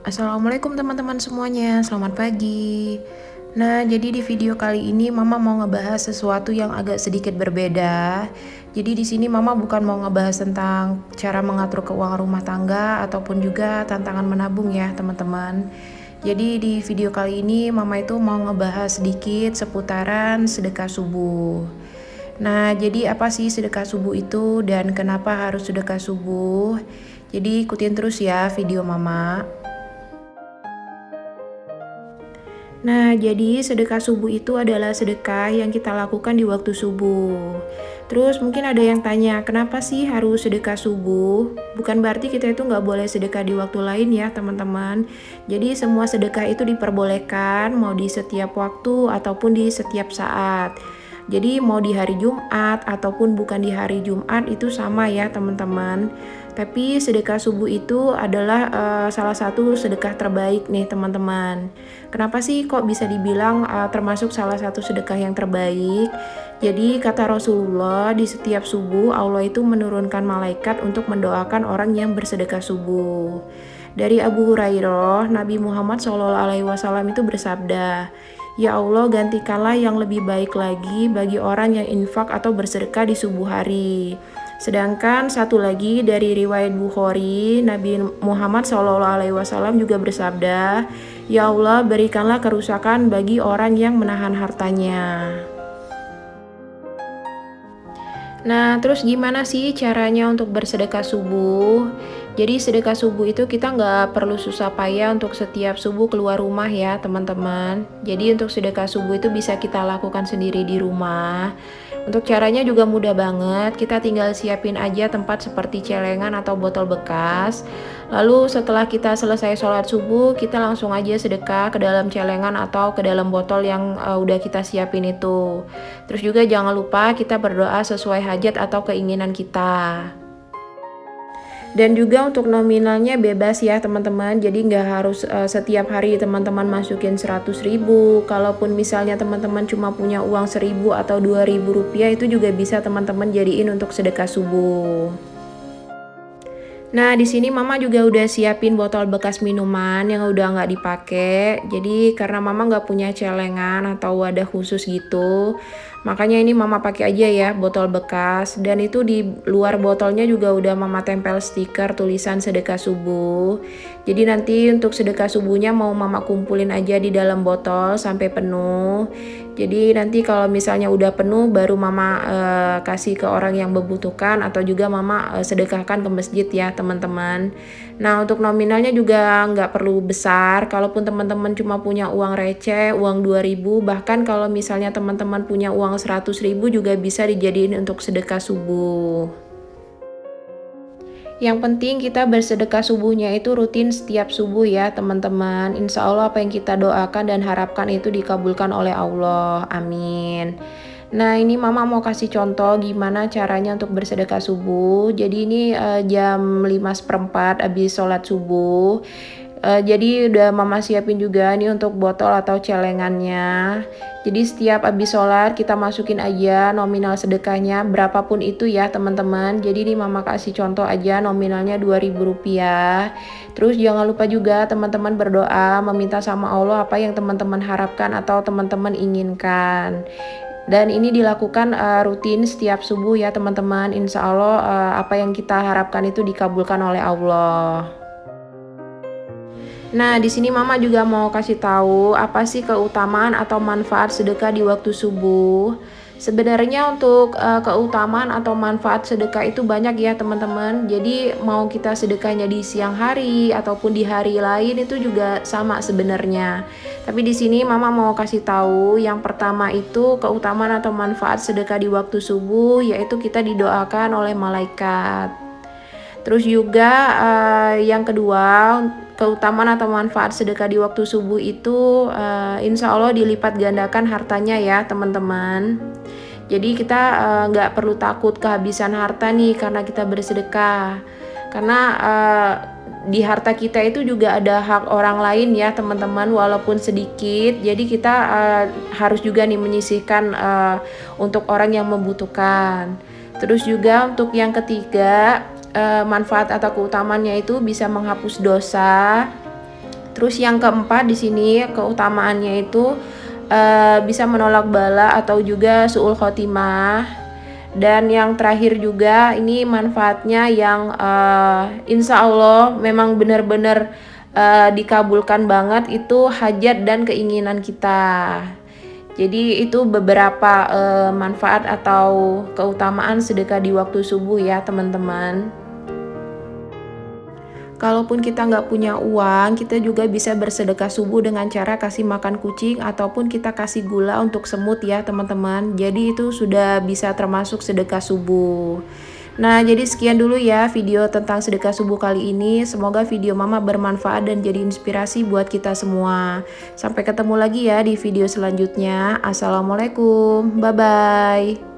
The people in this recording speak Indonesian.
Assalamualaikum teman-teman semuanya, selamat pagi. Nah, jadi di video kali ini Mama mau ngebahas sesuatu yang agak sedikit berbeda. Jadi di sini Mama bukan mau ngebahas tentang cara mengatur keuangan rumah tangga ataupun juga tantangan menabung ya, teman-teman. Jadi di video kali ini Mama itu mau ngebahas sedikit seputaran sedekah subuh. Nah, jadi apa sih sedekah subuh itu dan kenapa harus sedekah subuh? Jadi ikutin terus ya video Mama. Nah, jadi sedekah subuh itu adalah sedekah yang kita lakukan di waktu subuh. Terus mungkin ada yang tanya, kenapa sih harus sedekah subuh? Bukan berarti kita itu nggak boleh sedekah di waktu lain ya teman-teman. Jadi semua sedekah itu diperbolehkan, mau di setiap waktu ataupun di setiap saat. Jadi mau di hari Jumat ataupun bukan di hari Jumat itu sama ya teman-teman. Tapi sedekah subuh itu adalah salah satu sedekah terbaik nih teman-teman. Kenapa sih kok bisa dibilang termasuk salah satu sedekah yang terbaik? Jadi kata Rasulullah di setiap subuh Allah itu menurunkan malaikat untuk mendoakan orang yang bersedekah subuh. Dari Abu Hurairah, Nabi Muhammad SAW itu bersabda, "Ya Allah, gantikanlah yang lebih baik lagi bagi orang yang infak atau bersedekah di subuh hari." Sedangkan satu lagi dari riwayat Bukhari, Nabi Muhammad SAW juga bersabda, "Ya Allah, berikanlah kerusakan bagi orang yang menahan hartanya." Nah, terus gimana sih caranya untuk bersedekah subuh? Jadi sedekah subuh itu kita nggak perlu susah payah untuk setiap subuh keluar rumah ya teman-teman. Jadi untuk sedekah subuh itu bisa kita lakukan sendiri di rumah. Untuk caranya juga mudah banget, kita tinggal siapin aja tempat seperti celengan atau botol bekas. Lalu setelah kita selesai sholat subuh, kita langsung aja sedekah ke dalam celengan atau ke dalam botol yang udah kita siapin itu. Terus juga jangan lupa kita berdoa sesuai hajat atau keinginan kita. Dan juga untuk nominalnya bebas ya teman-teman, jadi nggak harus setiap hari teman-teman masukin 100.000. Kalaupun misalnya teman-teman cuma punya uang 1.000 atau 2.000 rupiah, itu juga bisa teman-teman jadiin untuk sedekah subuh. Nah, di sini Mama juga udah siapin botol bekas minuman yang udah nggak dipakai. Jadi karena Mama nggak punya celengan atau wadah khusus gitu, makanya ini Mama pakai aja ya botol bekas. Dan itu di luar botolnya juga udah Mama tempel stiker tulisan sedekah subuh. Jadi nanti untuk sedekah subuhnya mau Mama kumpulin aja di dalam botol sampai penuh. Jadi nanti kalau misalnya udah penuh baru Mama kasih ke orang yang membutuhkan atau juga Mama sedekahkan ke masjid ya teman-teman. Nah, untuk nominalnya juga nggak perlu besar. Kalaupun teman-teman cuma punya uang receh, uang 2.000, bahkan kalau misalnya teman-teman punya uang 100.000 juga bisa dijadiin untuk sedekah subuh. Yang penting kita bersedekah subuhnya itu rutin setiap subuh ya teman-teman. Insya Allah apa yang kita doakan dan harapkan itu dikabulkan oleh Allah. Amin. Nah, ini Mama mau kasih contoh gimana caranya untuk bersedekah subuh. Jadi ini jam 5:15 habis sholat subuh. Jadi udah Mama siapin juga nih untuk botol atau celengannya. Jadi setiap habis sholat kita masukin aja nominal sedekahnya berapapun itu ya teman-teman. Jadi ini Mama kasih contoh aja nominalnya 2.000 rupiah. Terus jangan lupa juga teman-teman berdoa meminta sama Allah apa yang teman-teman harapkan atau teman-teman inginkan. Dan ini dilakukan rutin setiap subuh ya teman-teman. Insya Allah apa yang kita harapkan itu dikabulkan oleh Allah. Nah, di sini Mama juga mau kasih tahu apa sih keutamaan atau manfaat sedekah di waktu subuh. Sebenarnya untuk keutamaan atau manfaat sedekah itu banyak ya teman-teman. Jadi mau kita sedekahnya di siang hari ataupun di hari lain itu juga sama sebenarnya. Tapi di sini Mama mau kasih tahu yang pertama itu keutamaan atau manfaat sedekah di waktu subuh, yaitu kita didoakan oleh malaikat. Terus juga yang kedua, keutamaan atau manfaat sedekah di waktu subuh itu insya Allah dilipat gandakan hartanya ya teman-teman. Jadi kita nggak perlu takut kehabisan harta nih karena kita bersedekah. Karena di harta kita itu juga ada hak orang lain ya teman-teman, walaupun sedikit. Jadi kita harus juga nih menyisihkan untuk orang yang membutuhkan. Terus juga untuk yang ketiga, manfaat atau keutamaannya itu bisa menghapus dosa. Terus yang keempat di sini keutamaannya itu bisa menolak bala atau juga suul khotimah. Dan yang terakhir juga ini manfaatnya yang insya Allah memang benar-benar dikabulkan banget, itu hajat dan keinginan kita. Jadi itu beberapa manfaat atau keutamaan sedekah di waktu subuh ya teman-teman. Kalaupun kita nggak punya uang, kita juga bisa bersedekah subuh dengan cara kasih makan kucing ataupun kita kasih gula untuk semut ya teman-teman. Jadi itu sudah bisa termasuk sedekah subuh. Nah, jadi sekian dulu ya video tentang sedekah subuh kali ini. Semoga video Mama bermanfaat dan jadi inspirasi buat kita semua. Sampai ketemu lagi ya di video selanjutnya. Assalamualaikum, bye-bye.